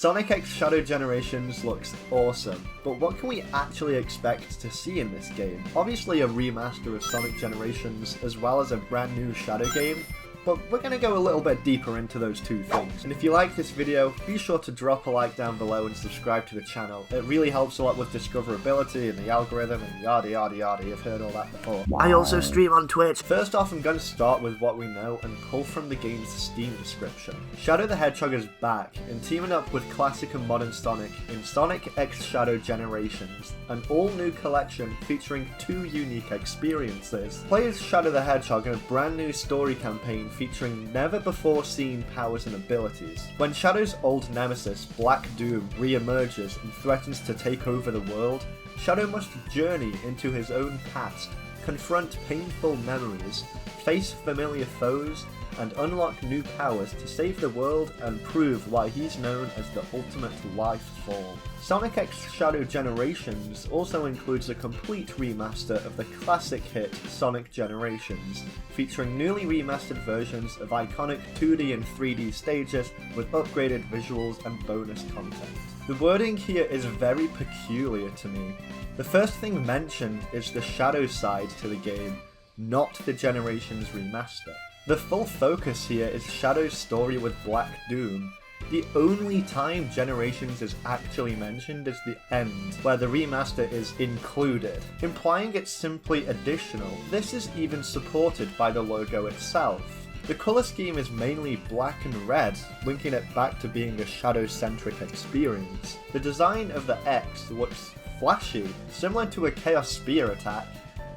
Sonic X Shadow Generations looks awesome, but what can we actually expect to see in this game? Obviously a remaster of Sonic Generations as well as a brand new Shadow game, but we're going to go a little bit deeper into those two things. And if you like this video, be sure to drop a like down below and subscribe to the channel. It really helps a lot with discoverability and the algorithm and yada yada yada, you've heard all that before. I also stream on Twitch. First off, I'm going to start with what we know and pull from the game's Steam description. Shadow the Hedgehog is back and teaming up with classic and modern Sonic in Sonic X Shadow Generations, an all-new collection featuring 2 unique experiences. Play as Shadow the Hedgehog in a brand new story campaign featuring never-before-seen powers and abilities. When Shadow's old nemesis, Black Doom, re-emerges and threatens to take over the world, Shadow must journey into his own past, confront painful memories, face familiar foes, and unlock new powers to save the world and prove why he's known as the ultimate life form. Sonic X Shadow Generations also includes a complete remaster of the classic hit Sonic Generations, featuring newly remastered versions of iconic 2D and 3D stages with upgraded visuals and bonus content. The wording here is very peculiar to me. The first thing mentioned is the Shadow side to the game, not the Generations remaster. The full focus here is Shadow's story with Black Doom. The only time Generations is actually mentioned is the end, where the remaster is included, implying it's simply additional. This is even supported by the logo itself. The colour scheme is mainly black and red, linking it back to being a Shadow-centric experience. The design of the X looks flashy, similar to a Chaos Spear attack,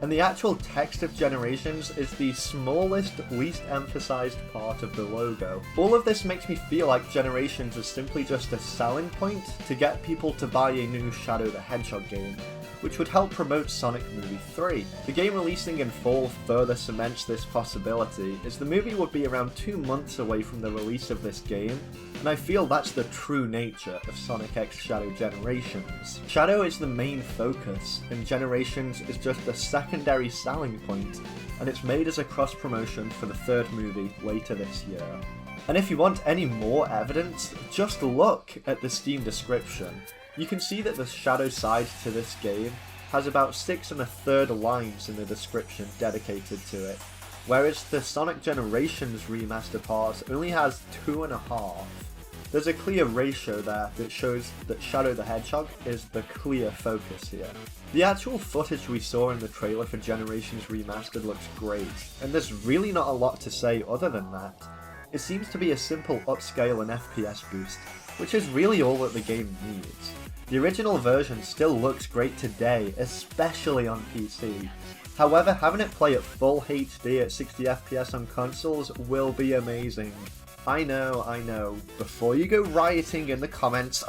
and the actual text of Generations is the smallest, least emphasized part of the logo. All of this makes me feel like Generations is simply just a selling point to get people to buy a new Shadow the Hedgehog game, which would help promote Sonic Movie 3. The game releasing in fall further cements this possibility, as the movie would be around 2 months away from the release of this game, and I feel that's the true nature of Sonic X Shadow Generations. Shadow is the main focus, and Generations is just a secondary selling point, and it's made as a cross-promotion for the 3rd movie later this year. And if you want any more evidence, just look at the Steam description. You can see that the Shadow side to this game has about 6 1/3 lines in the description dedicated to it, whereas the Sonic Generations remaster part only has 2.5. There's a clear ratio there that shows that Shadow the Hedgehog is the clear focus here. The actual footage we saw in the trailer for Generations Remastered looks great, and there's really not a lot to say other than that. It seems to be a simple upscale and FPS boost, which is really all that the game needs. The original version still looks great today, especially on PC. However, having it play at full HD at 60 FPS on consoles will be amazing. I know. Before you go rioting in the comments,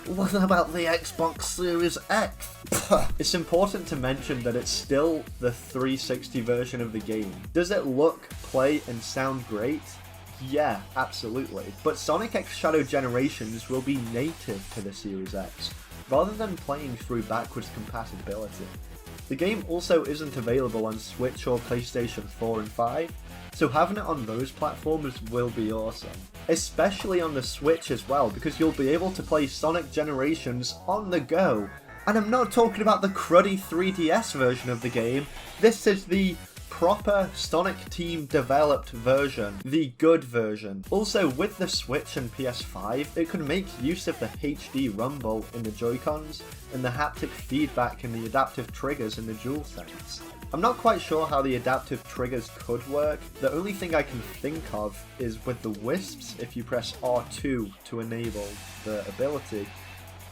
what about the Xbox Series X? It's important to mention that it's still the 360 version of the game. Does it look, play, and sound great? Yeah, absolutely. But Sonic X Shadow Generations will be native to the Series X, rather than playing through backwards compatibility. The game also isn't available on Switch or PlayStation 4 and 5, so having it on those platforms will be awesome. Especially on the Switch as well, because you'll be able to play Sonic Generations on the go. And I'm not talking about the cruddy 3DS version of the game, this is the proper Sonic Team developed version, the good version. Also, with the Switch and PS5, it could make use of the HD rumble in the Joy-Cons and the haptic feedback and the adaptive triggers in the DualSense. I'm not quite sure how the adaptive triggers could work. The only thing I can think of is with the Wisps, if you press R2 to enable the ability,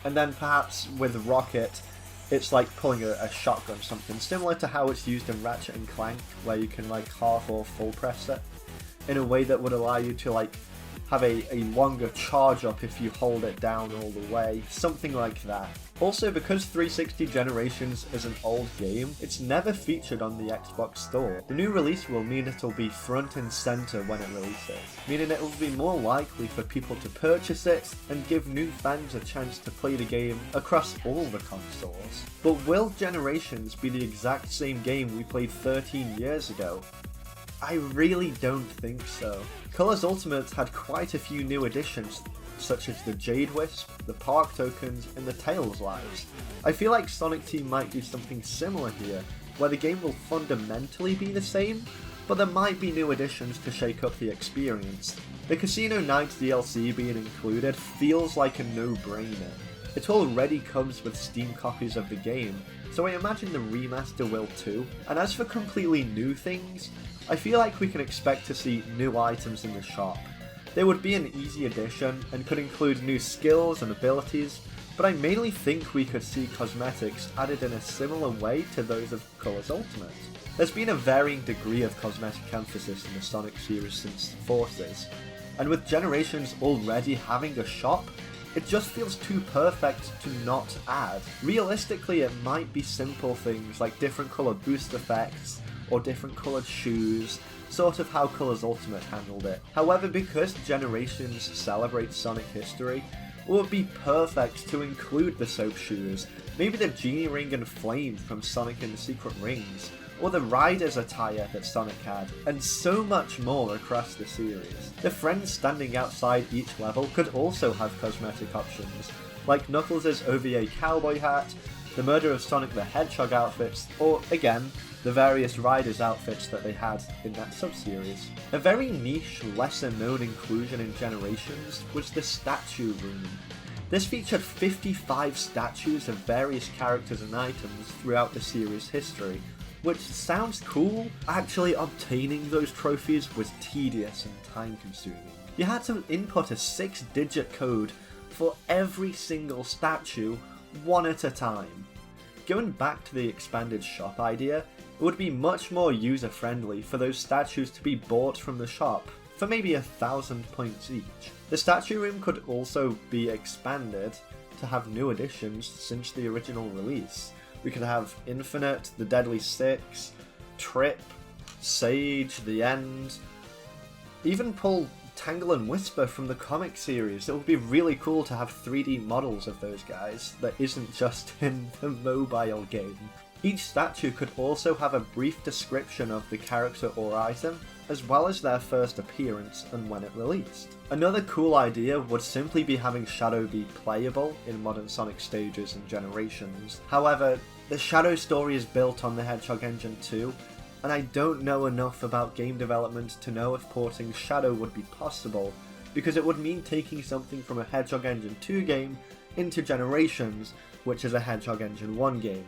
and then perhaps with Rocket, it's like pulling a shotgun or something, similar to how it's used in Ratchet and Clank, where you can like half or full press it, in a way that would allow you to like have a longer charge up if you hold it down all the way, something like that. Also, because 360 Generations is an old game, it's never featured on the Xbox Store. The new release will mean it'll be front and center when it releases, meaning it will be more likely for people to purchase it and give new fans a chance to play the game across all the consoles. But will Generations be the exact same game we played 13 years ago? I really don't think so. Colors Ultimate had quite a few new additions, such as the Jade Wisp, the Park Tokens, and the Tails Lives. I feel like Sonic Team might do something similar here, where the game will fundamentally be the same, but there might be new additions to shake up the experience. The Casino Nights DLC being included feels like a no-brainer. It already comes with Steam copies of the game, so I imagine the remaster will too. And as for completely new things, I feel like we can expect to see new items in the shop. They would be an easy addition and could include new skills and abilities, but I mainly think we could see cosmetics added in a similar way to those of Colors Ultimate. There's been a varying degree of cosmetic emphasis in the Sonic series since Forces, and with Generations already having a shop, it just feels too perfect to not add. Realistically, it might be simple things like different colour boost effects, or different coloured shoes, sort of how Colors Ultimate handled it. However, because Generations celebrates Sonic history, it would be perfect to include the soap shoes, maybe the Genie Ring and Flame from Sonic and the Secret Rings, or the Rider's attire that Sonic had, and so much more across the series. The friends standing outside each level could also have cosmetic options, like Knuckles' OVA cowboy hat, the Murder of Sonic the Hedgehog outfits, or, again, the various Riders outfits that they had in that sub-series. A very niche, lesser-known inclusion in Generations was the Statue Room. This featured 55 statues of various characters and items throughout the series' history, which sounds cool. Actually obtaining those trophies was tedious and time-consuming. You had to input a 6-digit code for every single statue, one at a time. Going back to the expanded shop idea, it would be much more user-friendly for those statues to be bought from the shop for maybe 1,000 points each. The statue room could also be expanded to have new additions since the original release. We could have Infinite, the Deadly Six, Trip, Sage, The End, even pull Tangle and Whisper from the comic series. It would be really cool to have 3D models of those guys that isn't just in the mobile game. Each statue could also have a brief description of the character or item, as well as their first appearance and when it released. Another cool idea would simply be having Shadow be playable in modern Sonic stages and Generations. However, the Shadow story is built on the Hedgehog Engine 2, and I don't know enough about game development to know if porting Shadow would be possible, because it would mean taking something from a Hedgehog Engine 2 game into Generations, which is a Hedgehog Engine 1 game.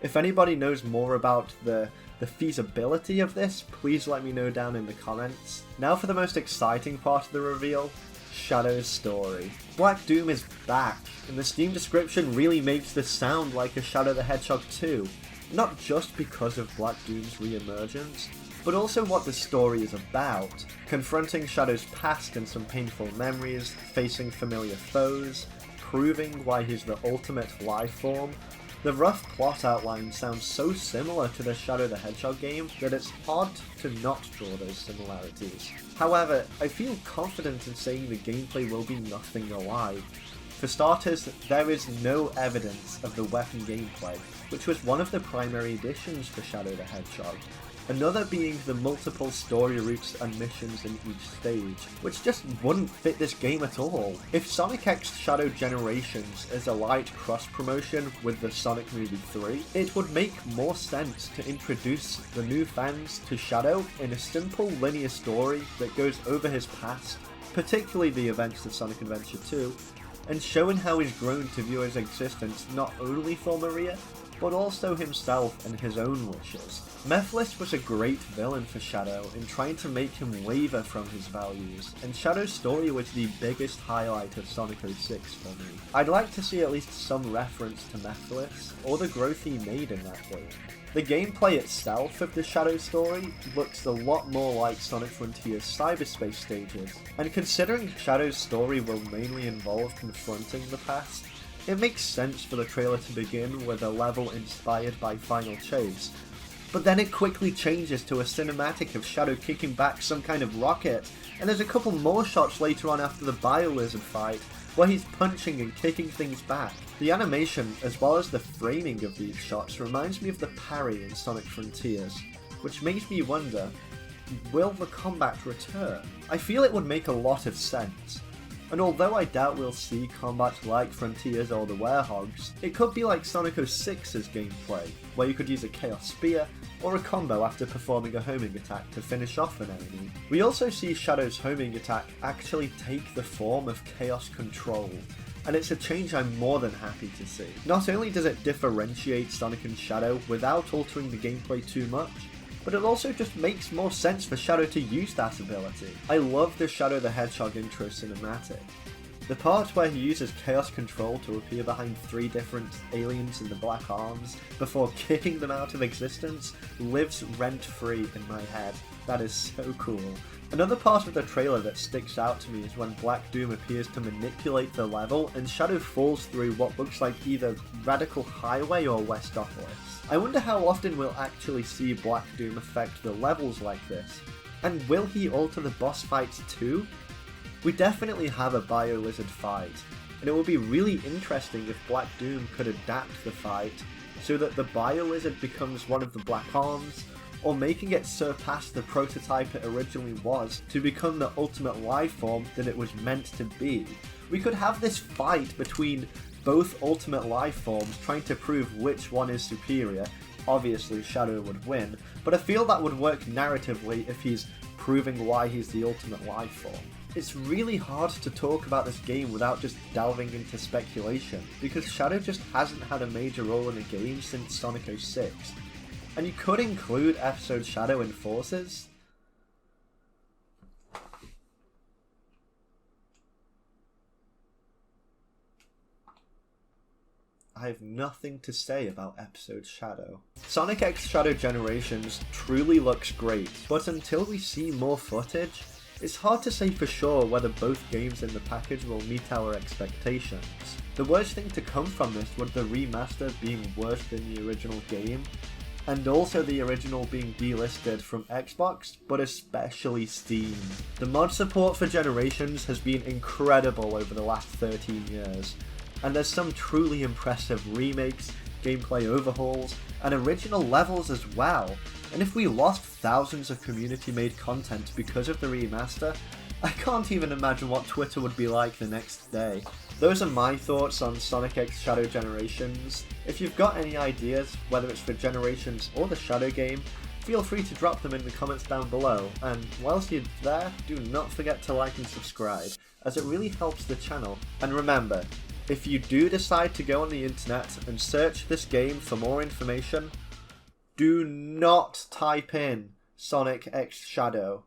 If anybody knows more about the feasibility of this, please let me know down in the comments. Now for the most exciting part of the reveal, Shadow's story. Black Doom is back, and the Steam description really makes this sound like a Shadow the Hedgehog 2. Not just because of Black Doom's re-emergence, but also what the story is about. Confronting Shadow's past and some painful memories, facing familiar foes, proving why he's the ultimate life form. The rough plot outline sounds so similar to the Shadow the Hedgehog game that it's hard to not draw those similarities. However, I feel confident in saying the gameplay will be nothing alike. For starters, there is no evidence of the weapon gameplay, which was one of the primary additions to Shadow the Hedgehog. Another being the multiple story routes and missions in each stage, which just wouldn't fit this game at all. If Sonic X Shadow Generations is a light cross-promotion with the Sonic Movie 3, it would make more sense to introduce the new fans to Shadow in a simple linear story that goes over his past, particularly the events of Sonic Adventure 2, and showing how he's grown to view his existence not only for Maria, but also himself and his own wishes. Mephiles was a great villain for Shadow in trying to make him waver from his values, and Shadow's story was the biggest highlight of Sonic 06 for me. I'd like to see at least some reference to Mephiles, or the growth he made in that game. The gameplay itself of the Shadow story looks a lot more like Sonic Frontier's cyberspace stages, and considering Shadow's story will mainly involve confronting the past, it makes sense for the trailer to begin with a level inspired by Final Chase, but then it quickly changes to a cinematic of Shadow kicking back some kind of rocket, and there's a couple more shots later on after the Bio-Lizard fight, where he's punching and kicking things back. The animation, as well as the framing of these shots, reminds me of the parry in Sonic Frontiers, which makes me wonder, will the combat return? I feel it would make a lot of sense. And although I doubt we'll see combat like Frontiers or the Werehogs, it could be like Sonic 06's gameplay, where you could use a Chaos Spear or a combo after performing a homing attack to finish off an enemy. We also see Shadow's homing attack actually take the form of Chaos Control, and it's a change I'm more than happy to see. Not only does it differentiate Sonic and Shadow without altering the gameplay too much, but it also just makes more sense for Shadow to use that ability. I love the Shadow the Hedgehog intro cinematic. The part where he uses Chaos Control to appear behind 3 different aliens in the Black Arms before kicking them out of existence lives rent-free in my head. That is so cool. Another part of the trailer that sticks out to me is when Black Doom appears to manipulate the level and Shadow falls through what looks like either Radical Highway or Westopolis. I wonder how often we'll actually see Black Doom affect the levels like this. And will he alter the boss fights too? We definitely have a Bio-Lizard fight, and it would be really interesting if Black Doom could adapt the fight so that the Bio-Lizard becomes one of the Black Arms, or making it surpass the prototype it originally was to become the ultimate life form that it was meant to be. We could have this fight between both ultimate life forms trying to prove which one is superior. Obviously Shadow would win, but I feel that would work narratively if he's proving why he's the ultimate life form. It's really hard to talk about this game without just delving into speculation, because Shadow just hasn't had a major role in a game since Sonic 06. And you could include episode Shadow in Forces. I have nothing to say about episode Shadow. Sonic X Shadow Generations truly looks great, but until we see more footage, it's hard to say for sure whether both games in the package will meet our expectations. The worst thing to come from this was the remaster being worse than the original game, and also the original being delisted from Xbox, but especially Steam. The mod support for Generations has been incredible over the last 13 years, and there's some truly impressive remakes, gameplay overhauls, and original levels as well. And if we lost thousands of community-made content because of the remaster, I can't even imagine what Twitter would be like the next day. Those are my thoughts on Sonic X Shadow Generations. If you've got any ideas, whether it's for Generations or the Shadow game, feel free to drop them in the comments down below, and whilst you're there, do not forget to like and subscribe, as it really helps the channel. And remember, if you do decide to go on the internet and search this game for more information, do not type in Sonic X Shadow.